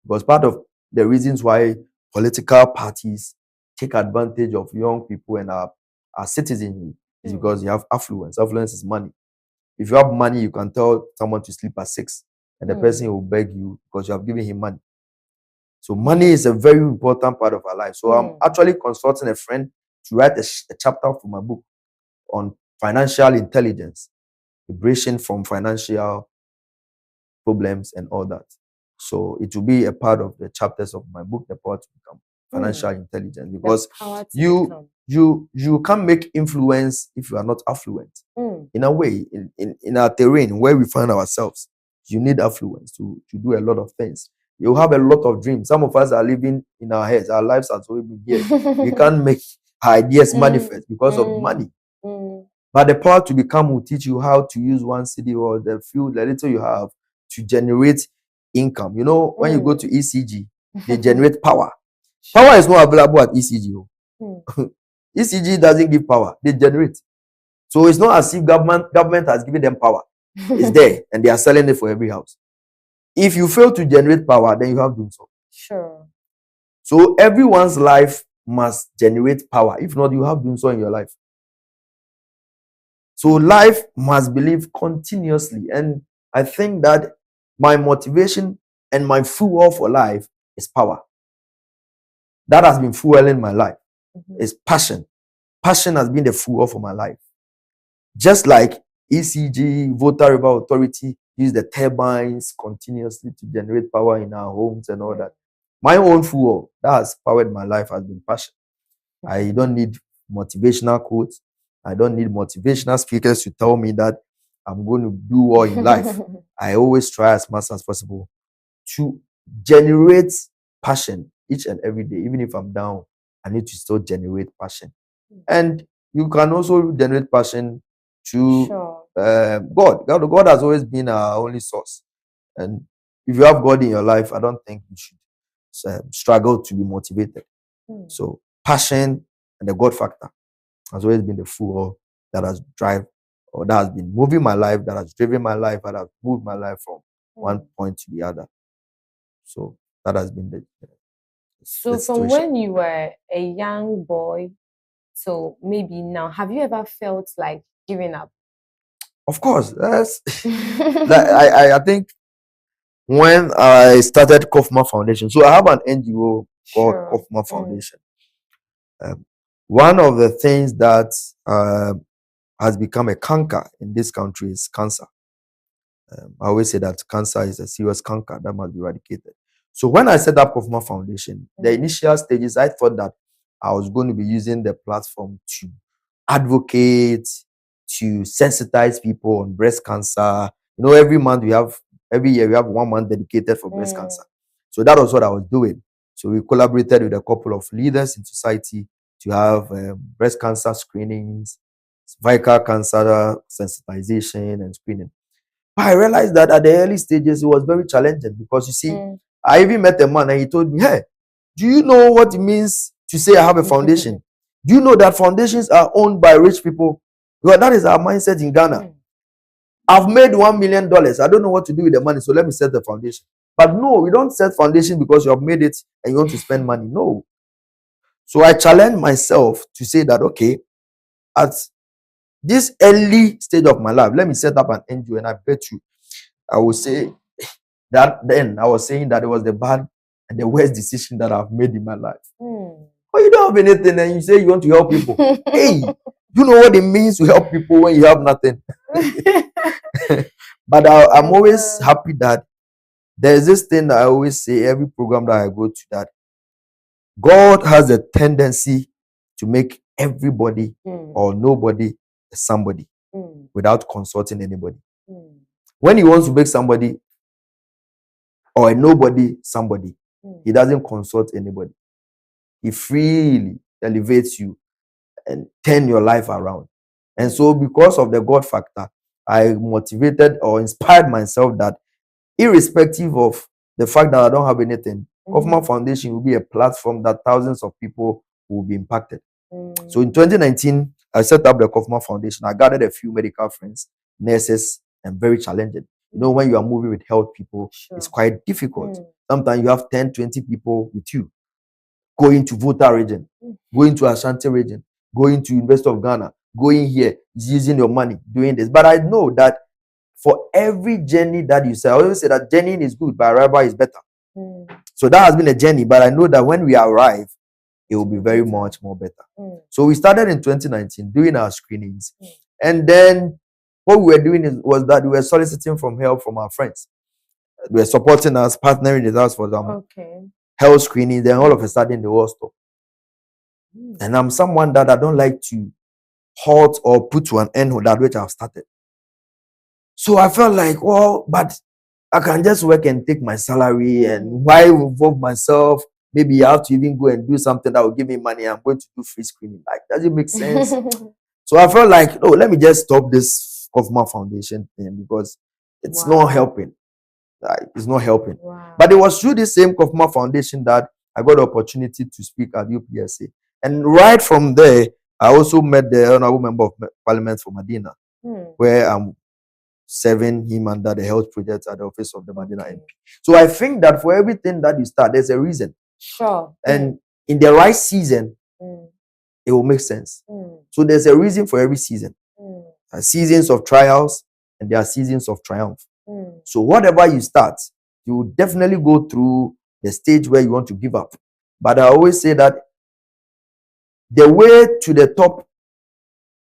B: Because part of the reasons why political parties take advantage of young people and our citizenry is because you have affluence. Affluence is money. If you have money, you can tell someone to sleep at 6 and the person will beg you because you have given him money. So money is a very important part of our life. So I'm actually consulting a friend to write a chapter for my book on financial intelligence, liberation from financial problems and all that. So it will be a part of the chapters of my book, The Power to Become, Financial Intelligence, because you can't make influence if you are not affluent. In a way, in our terrain where we find ourselves, you need affluence to do a lot of things. You have a lot of dreams. Some of us are living in our heads. Our lives are so big here. We can't make our ideas manifest because of money. But the power to become will teach you how to use one city or the little you have to generate income. You know, when you go to ECG, they generate power. Power is not available at ECG. ECG doesn't give power, they generate. So it's not as if government has given them power. It's there and they are selling it for every house. If you fail to generate power, then you have done so. So everyone's life must generate power. If not, you have done so in your life. So life must believe continuously. And I think that my motivation and my fuel for life is power. That has been fueling my life. It's passion. Passion has been the fuel for my life. Just like ECG, Volta River Authority, use the turbines continuously to generate power in our homes and all that. My own fuel that has powered my life has been passion. I don't need motivational quotes. I don't need motivational speakers to tell me that I'm going to do well in life. I always try as much as possible to generate passion each and every day. Even if I'm down, I need to still generate passion. And you can also generate passion to God. God has always been our only source. And if you have God in your life, I don't think you should struggle to be motivated. So passion and the God factor has always been the fuel that has been moving my life, that has driven my life, that has moved my life from one point to the other. So that has been the
A: So from when you were a young boy to maybe now, have you ever felt like giving up?
B: Of course, yes. I think when I started Kaufman Foundation. So I have an NGO called Kaufman Foundation. One of the things that has become a canker in this country is cancer. I always say that cancer is a serious canker that must be eradicated. So when I set up Kaufman Foundation, the initial stages, I thought that I was going to be using the platform to advocate, to sensitize people on breast cancer. You know, every year we have 1 month dedicated for breast cancer. So that was what I was doing. So we collaborated with a couple of leaders in society to have breast cancer screenings, cervical cancer sensitization and screening. But I realized that at the early stages, it was very challenging because you see, I even met a man and he told me, hey, do you know what it means to say I have a foundation? Do you know that foundations are owned by rich people? Because that is our mindset in Ghana. I've made $1 million. I don't know what to do with the money, so let me set the foundation. But no, we don't set foundation because you have made it and you want to spend money. No. So I challenged myself to say that, okay, at this early stage of my life, let me set up an NGO, and I bet you, I will say that then I was saying that it was the bad and the worst decision that I've made in my life. Oh, you don't have anything and you say you want to help people. Hey, you know what it means to help people when you have nothing. But I'm always happy that there's this thing that I always say every program that I go to, that God has a tendency to make everybody or nobody somebody without consulting anybody. When he wants to make somebody or a nobody somebody, he doesn't consult anybody. He freely elevates you and turn your life around. And so because of the God factor, I motivated or inspired myself that irrespective of the fact that I don't have anything, Kaufman Foundation will be a platform that thousands of people will be impacted. So in 2019, I set up the Kaufman Foundation. I gathered a few medical friends, nurses, and very challenging. You know, when you are moving with health people, it's quite difficult. Sometimes you have 10, 20 people with you going to Volta region, going to Ashanti region, going to University of Ghana, going here, using your money, doing this. But I know that for every journey that you say, I always say that journeying is good, but arrival is better. So that has been a journey, but I know that when we arrive, it will be very much more better. So we started in 2019 doing our screenings. And then what we were doing was that we were soliciting from help from our friends. They were supporting us, partnering with us for them. Health screening, then all of a sudden they all stop. And I'm someone that I don't like to halt or put to an end with that which I've started. So I felt like, well, but I can just work and take my salary, and why involve myself? Maybe I have to even go and do something that will give me money. I'm going to do free screening. Like, does it make sense? So I felt like, no, let me just stop this Kaufman Foundation thing because it's not helping. Like, it's not helping. But it was through this same Kaufman Foundation that I got the opportunity to speak at UPSA. And right from there, I also met the Honorable Member of Parliament for Medina, where I'm serving him under the health project at the office of the Medina MP. So I think that for everything that you start, there's a reason. And in the right season, it will make sense. So there's a reason for every season. There are seasons of trials and there are seasons of triumph. So whatever you start, you will definitely go through the stage where you want to give up. But I always say that the way to the top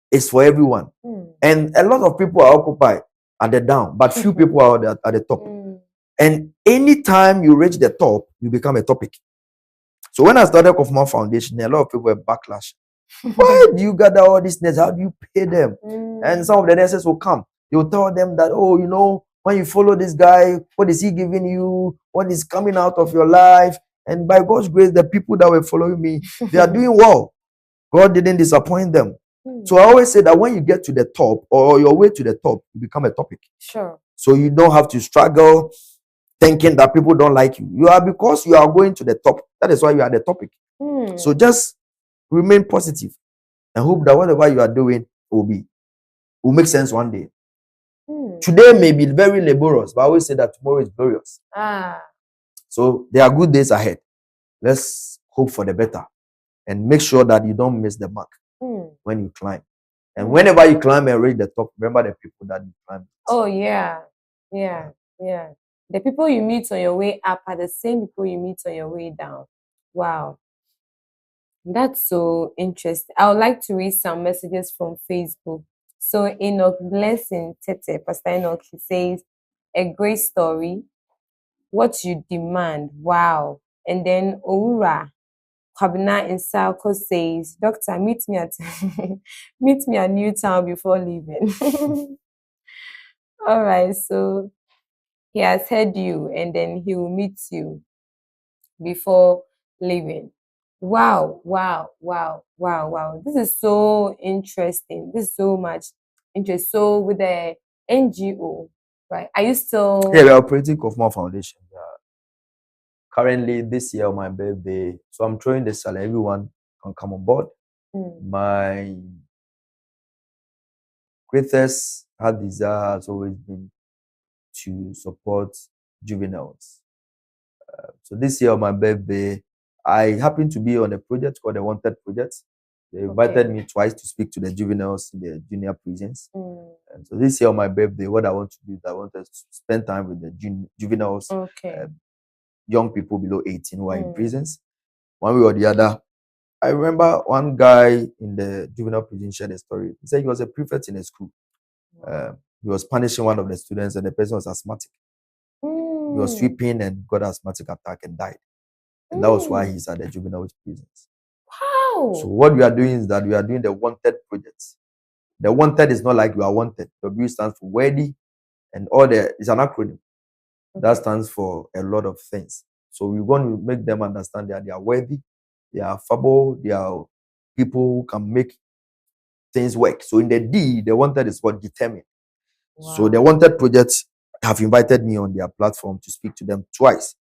B: is for everyone. And a lot of people are occupied at the down, but few people are at the top. And anytime you reach the top, you become a topic. So when I started Kaufman Foundation, a lot of people were backlash. Why do you gather all these nurses? How do you pay them? And some of the nurses will come. They will tell them that, oh, you know, when you follow this guy, what is he giving you? What is coming out of your life? And by God's grace, the people that were following me, they are doing well. God didn't disappoint them. So I always say that when you get to the top or your way to the top, you become a topic. So you don't have to struggle thinking that people don't like you. You are, because you are going to the top. That is why you are the topic. So just remain positive and hope that whatever you are doing will make sense one day. Today may be very laborious, but I always say that tomorrow is glorious. So there are good days ahead. Let's hope for the better and make sure that you don't miss the mark when you climb. And whenever you climb and reach the top, remember the people that you climb.
A: Oh, yeah. the people you meet on your way up are the same people you meet on your way down. Wow. That's so interesting. I would like to read some messages from Facebook. So Enoch Blessing Tete, Pastor Enoch, he says, a great story. What you demand. Wow. And then Oura Kwabena in Salco says, Doctor, meet me at meet me at Newtown before leaving. All right, so he has heard you and then he will meet you before leaving. Wow, wow, wow, wow, wow. This is so interesting. This is so much interest. So with the NGO, right? Are you still
B: Yeah, we are operating Kofma Foundation. Currently, this year on my birthday, so I'm throwing the salary. Everyone can come on board. My greatest heart desire has always been to support juveniles. So this year on my birthday, I happen to be on a project called the Wanted Project. They invited me twice to speak to the juveniles in the junior prisons. And so this year on my birthday, what I want to do is I want us to spend time with the juveniles, young people below 18 who are in prisons. One way or the other. I remember one guy in the juvenile prison shared a story. He said he was a prefect in a school. He was punishing one of the students and the person was asthmatic. He was sweeping and got an asthmatic attack and died. And that was why he's at the juvenile prisons.
A: Wow.
B: So what we are doing is that we are doing the Wanted project. The Wanted is not like you are wanted. W stands for worthy, and it's an acronym. That stands for a lot of things. So we want to make them understand that they are worthy, they are affable, they are people who can make things work. So in the D, the Wanted is what determined. Wow. So the Wanted project have invited me on their platform to speak to them twice.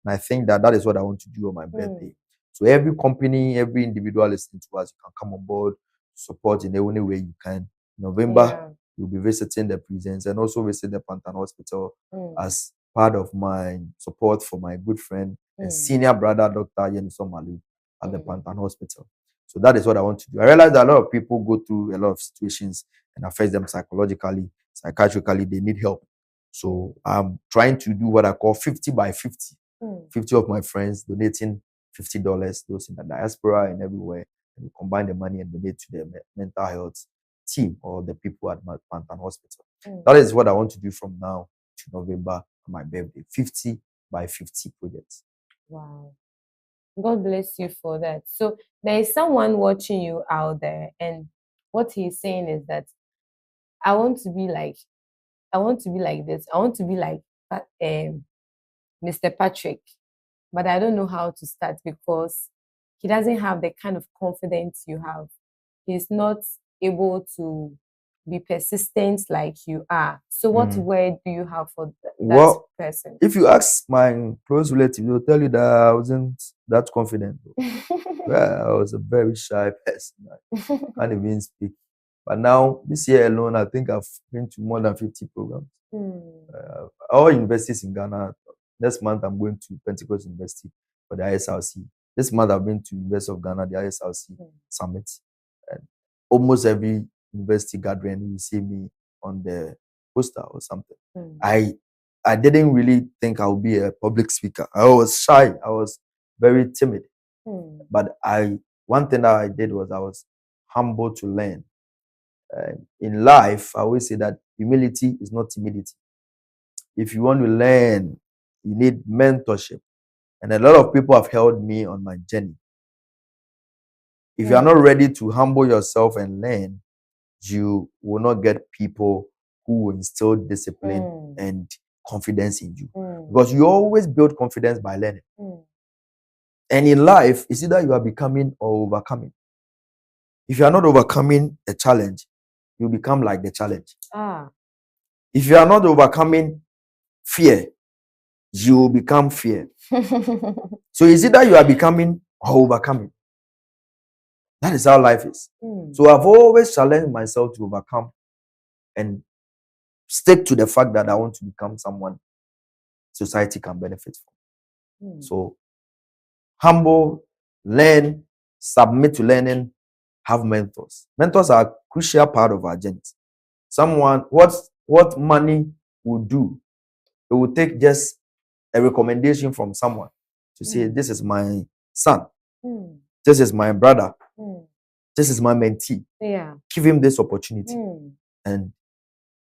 B: And I think that is what I want to do on my birthday. So every company, every individual listening to us, you can come on board, support in the only way you can. In November, you'll be visiting the prisons and also visit the Pantan Hospital as part of my support for my good friend and senior brother, Dr. Yeniso Malu, at the Pantan Hospital. So that is what I want to do. I realize that a lot of people go through a lot of situations and affect them psychologically, psychiatrically, they need help. So I'm trying to do what I call 50 by 50. 50 of my friends donating $50, those in the diaspora and everywhere, and we combine the money and donate to the mental health team or the people at Pantan Hospital. That is what I want to do from now to November, my birthday. 50 by 50 projects.
A: Wow. God bless you for that. So there is someone watching you out there, and what he's saying is that I want to be like this. I want to be like Mr. Patrick, but I don't know how to start because he doesn't have the kind of confidence you have. He's not able to be persistent like you are. So what word do you have for that person?
B: If you ask my close relative, they'll tell you that I wasn't that confident. Well, I was a very shy person. I can't even speak. But now, this year alone, I think I've been to more than 50 programs. All universities in Ghana. Next month, I'm going to Pentecost University for the ISRC. This month, I've been to University of Ghana, the ISRC Summit. And almost every university gathering, you see me on the poster or something. I didn't really think I would be a public speaker. I was shy. I was very timid. But one thing that I did was I was humble to learn. In life, I always say that humility is not timidity. If you want to learn, you need mentorship. And a lot of people have held me on my journey. If you are not ready to humble yourself and learn, you will not get people who will instill discipline and confidence in you. Because you always build confidence by learning. And in life, it's either you are becoming or overcoming. If you are not overcoming a challenge, you become like the challenge. If you are not overcoming fear, you will become fear. So it's either you are becoming or overcoming. That is how life is. So I've always challenged myself to overcome and stick to the fact that I want to become someone society can benefit from. So humble, learn, submit to learning, have mentors. Mentors are a crucial part of our journey. Someone, what money will do, it will take just a recommendation from someone to say, this is my son, this is my brother, this is my mentee.
A: Yeah.
B: Give him this opportunity and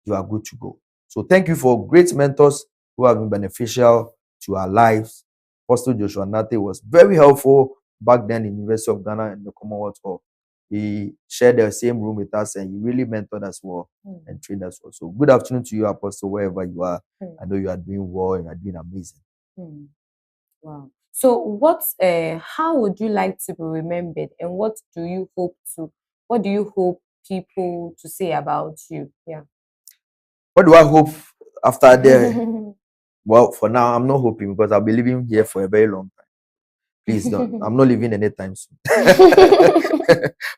B: you are good to go. So thank you for great mentors who have been beneficial to our lives. Apostle Joshua Nate was very helpful back then in University of Ghana and the Commonwealth Hall. He shared the same room with us and he really mentored us well and trained us well. So good afternoon to you, Apostle, wherever you are. I know you are doing well and you are doing amazing.
A: Wow. So how would you like to be remembered and what do you hope people to say about you? Yeah.
B: What do I hope after the well, for now, I'm not hoping because I'll be living here for a very long time. Please don't. I'm not living anytime soon.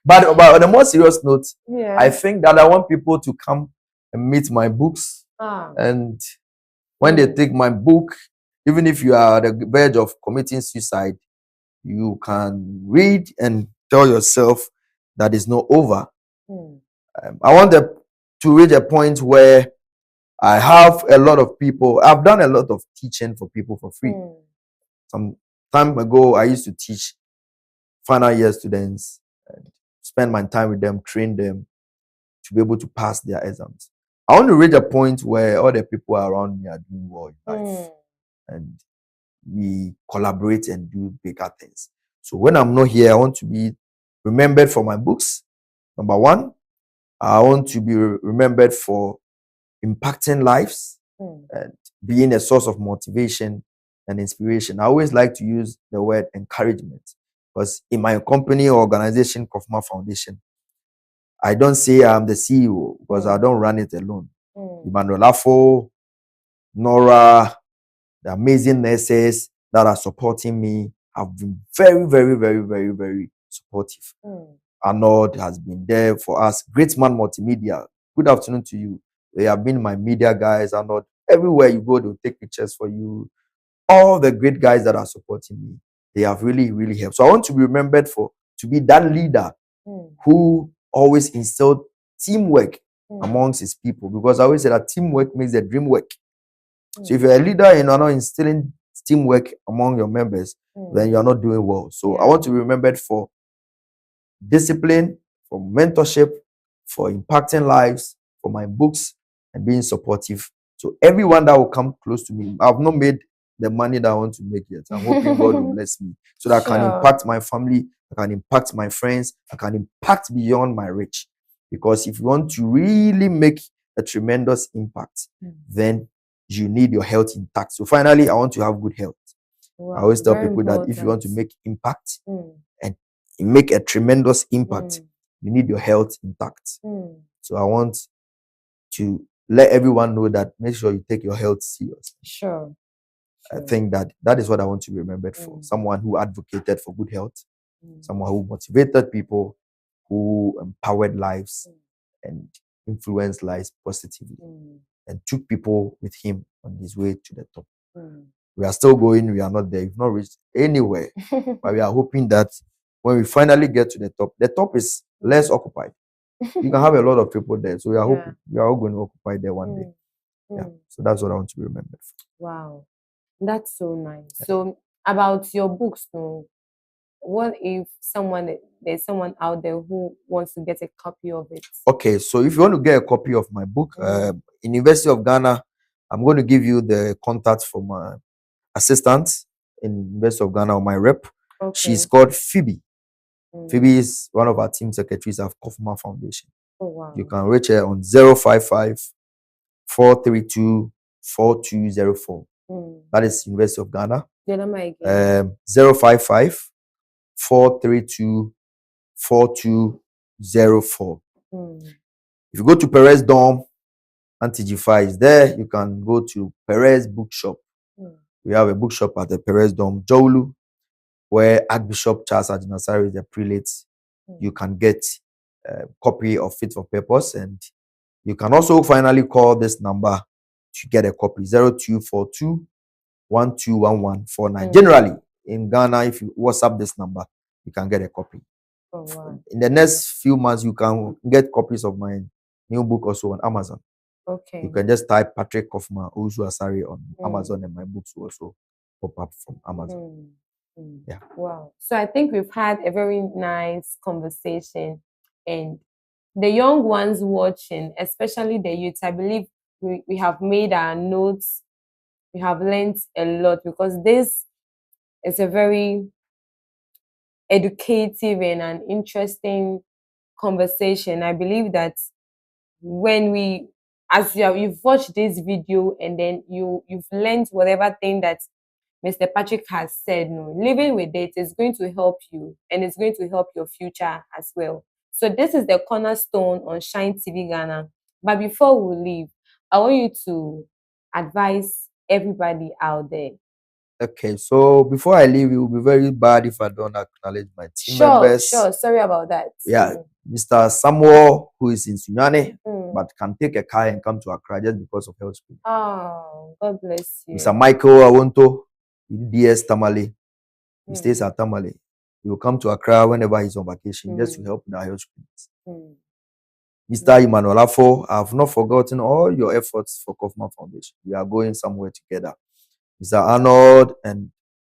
B: but on a more serious note, I think that I want people to come and meet my books. And when they take my book, even if you are at the verge of committing suicide, you can read and tell yourself that it's not over. I want to reach a point where I have a lot of people. I've done a lot of teaching for people for free. Some time ago, I used to teach final year students, and spend my time with them, train them to be able to pass their exams. I want to reach a point where all the people around me are doing well in life, and we collaborate and do bigger things. So when I'm not here, I want to be remembered for my books. Number one, I want to be remembered for impacting lives and being a source of motivation and inspiration. I always like to use the word encouragement because in my company or organization, Kofma Foundation, I don't say I'm the CEO because I don't run it alone. Emmanuel Afo, Nora, the amazing nurses that are supporting me have been very, very, very, very, very supportive. Arnold has been there for us. Great Man Multimedia. Good afternoon to you. They have been my media guys. Arnold, everywhere you go, they'll take pictures for you. All the great guys that are supporting me, they have really, really helped. So I want to be remembered to be that leader who always instilled teamwork amongst his people, because I always say that teamwork makes the dream work. So if you're a leader and you're not instilling teamwork among your members, then you're not doing well. So I want to be remembered for discipline, for mentorship, for impacting lives, for my books, and being supportive. So everyone that will come close to me, I've not made the money that I want to make yet. I'm hoping God will bless me so that I can impact my family, I can impact my friends, I can impact beyond my reach. Because if you want to really make a tremendous impact, then you need your health intact. So finally, I want to have good health. I always tell people that if you want to make impact and make a tremendous impact, you need your health intact. So I want to let everyone know that make sure you take your health serious.
A: Sure.
B: I think that is what I want to be remembered for. Someone who advocated for good health, someone who motivated people, who empowered lives and influenced lives positively, and took people with him on his way to the top. We are still going, we are not there, we've not reached anywhere, but we are hoping that when we finally get to the top is less occupied. You can have a lot of people there, so we are hoping we are all going to occupy there one day. So that's what I want to be remembered for.
A: Wow, that's so nice. So about your books, what if there's someone out there who wants to get a copy of it?
B: Okay, so if you want to get a copy of my book, in University of Ghana, I'm going to give you the contact for my assistant in University of Ghana, or my rep. She's called Phoebe. Phoebe is one of our team secretaries of Kofma Foundation. You can reach her on 055 432 4204. That is University of Ghana. 055 432 4204. If you go to Perez Dom, Auntie G5 is there. You can go to Perez Bookshop. We have a bookshop at the Perez Dom, Jowlu, where Archbishop Charles Asare is the prelate. You can get a copy of Fit for Purpose, and you can also finally call this number to get a copy, 0242 121149. Generally, in Ghana, if you WhatsApp this number, you can get a copy. In the next few months, you can get copies of my new book also on Amazon.
A: Okay.
B: You can just type Patrick Kaufman, Owusu Asare on Amazon, and my books will also pop up from Amazon. Yeah.
A: Wow. So I think we've had a very nice conversation, and the young ones watching, especially the youth, I believe we have made our notes. We have learned a lot, because this is a very educative and an interesting conversation. I believe that when we, as you've watched this video, and then you've learned whatever thing that Mr. Patrick has said, no, living with it is going to help you, and it's going to help your future as well. So this is the Cornerstone on Shine TV Ghana. But before we leave, I want you to advise everybody out there.
B: Okay, so before I leave, it will be very bad if I don't acknowledge my team members.
A: Sure. Sorry about that.
B: Yeah, Mr. Samuel, who is in Sunyane, but can take a car and come to Accra just because of health.
A: Oh, God bless you.
B: Mr. Michael Awonto, DS Tamale. He stays at Tamale. He will come to Accra whenever he's on vacation just to help in our health screens. Mr. Emmanuel Afo, I have not forgotten all your efforts for Kaufman Foundation. We are going somewhere together. Mr. Arnold and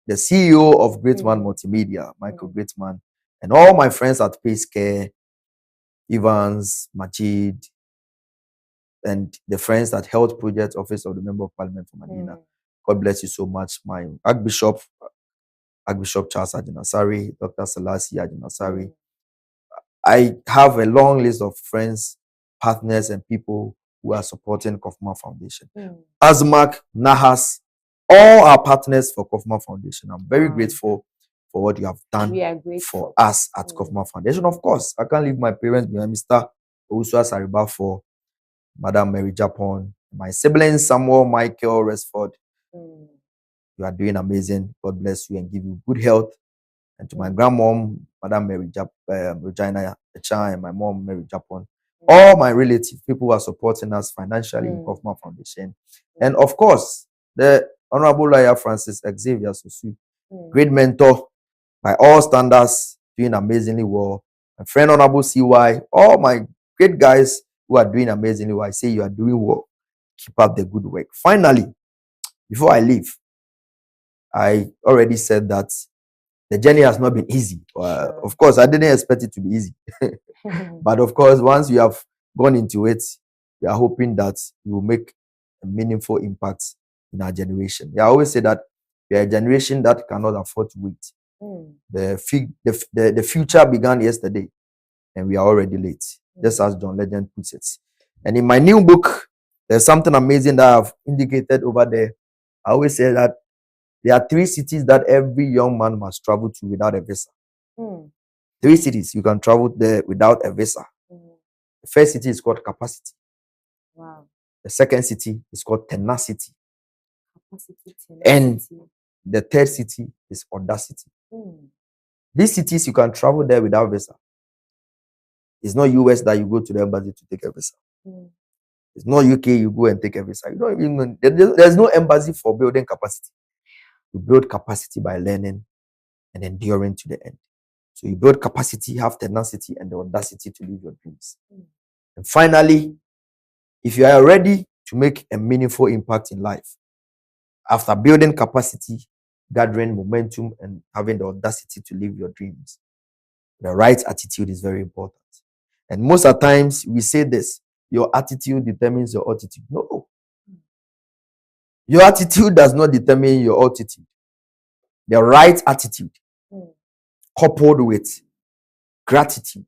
B: the CEO of Greatman Multimedia, Michael Greatman, and all my friends at Pace Care, Evans, Majid, and the friends at Health Project Office of the Member of Parliament for Medina. God bless you so much. My Archbishop Charles Asare, Dr. Selassie Asare. I have a long list of friends, partners, and people who are supporting Kaufman Foundation. Azmak, Nahas, all our partners for Kaufman Foundation. I'm very grateful for what you have done for us at Kaufman Foundation. Of course, I can't leave my parents behind. Mr. Owusu Asare for Madam Mary Japon, my siblings, Samuel, Michael, Resford. You are doing amazing. God bless you and give you good health. And to my grandmom, Madam Mary Regina Echan, and my mom, Mary Japon. All my relatives, people who are supporting us financially in Kaufman Foundation. And of course, the Honorable Lawyer Francis Xavier Susu, great mentor by all standards, doing amazingly well. My friend Honorable CY, all my great guys who are doing amazingly well. I say you are doing well. Keep up the good work. Finally, before I leave, I already said that the journey has not been easy. Of course, I didn't expect it to be easy. But of course, once you have gone into it, we are hoping that you will make a meaningful impact in our generation. I always say that we are a generation that cannot afford to wait. The future began yesterday, and we are already late, just as John Legend puts it. And in my new book, there's something amazing that I've indicated over there. I always say that there are 3 cities that every young man must travel to without a visa. 3 cities you can travel there without a visa. The first city is called capacity.
A: Wow.
B: The second city is called tenacity. And the third city is audacity. These cities you can travel there without visa. It's not US that you go to the embassy to take a visa. It's not UK you go and take a visa. You don't even there's no embassy for building capacity. You build capacity by learning and enduring to the end. So you build capacity, have tenacity, and the audacity to live your dreams. And finally, if you are ready to make a meaningful impact in life, after building capacity, gathering momentum, and having the audacity to live your dreams, the right attitude is very important. And most of the times we say this, your attitude determines your altitude. No. Your attitude does not determine your altitude. The right attitude coupled with gratitude.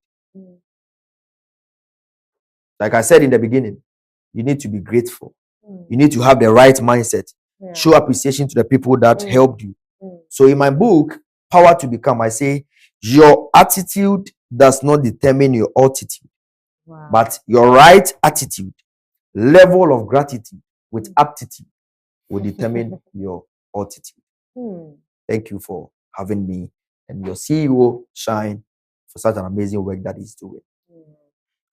B: Like I said in the beginning, you need to be grateful. You need to have the right mindset. Show appreciation to the people that helped you. So in my book, Power to Become, I say, your attitude does not determine your altitude, but your right attitude, level of gratitude with aptitude will determine your altitude. Thank you for having me and your CEO, Shine, for such an amazing work that he's doing.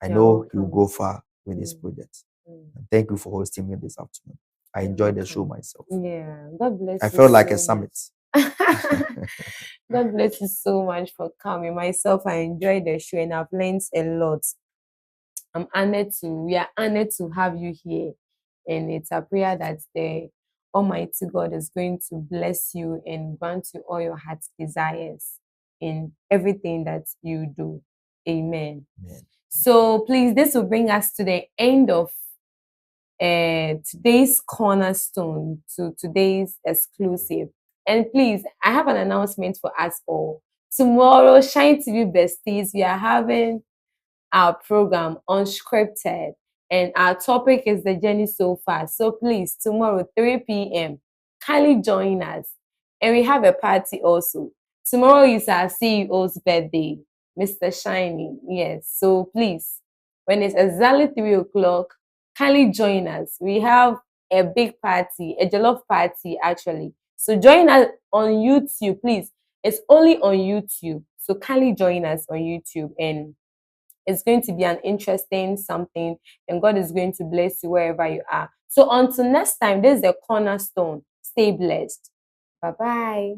B: I know he will go far with this project. And thank you for hosting me this afternoon. I enjoyed the show myself.
A: Yeah, God bless you.
B: I felt like a summit.
A: God bless you so much for coming. Myself, I enjoyed the show and I've learned a lot. We are honored to have you here. And it's a prayer that the Almighty God is going to bless you and grant you all your heart's desires in everything that you do. Amen.
B: Amen.
A: So please, this will bring us to the end of today's cornerstone, to today's exclusive. And please, I have an announcement for us all. Tomorrow, Shine TV Besties, we are having our program Unscripted, and our topic is the journey so far. So please, tomorrow 3 p.m. kindly join us. And we have a party also. Tomorrow is our CEO's birthday, Mr. Shiny. Yes. So please, when it's exactly 3 o'clock, kindly join us. We have a big party, a jollof party actually. So join us on YouTube, please. It's only on YouTube. So kindly join us on YouTube, and it's going to be an interesting something, and God is going to bless you wherever you are. So until next time, this is the Cornerstone. Stay blessed. Bye-bye.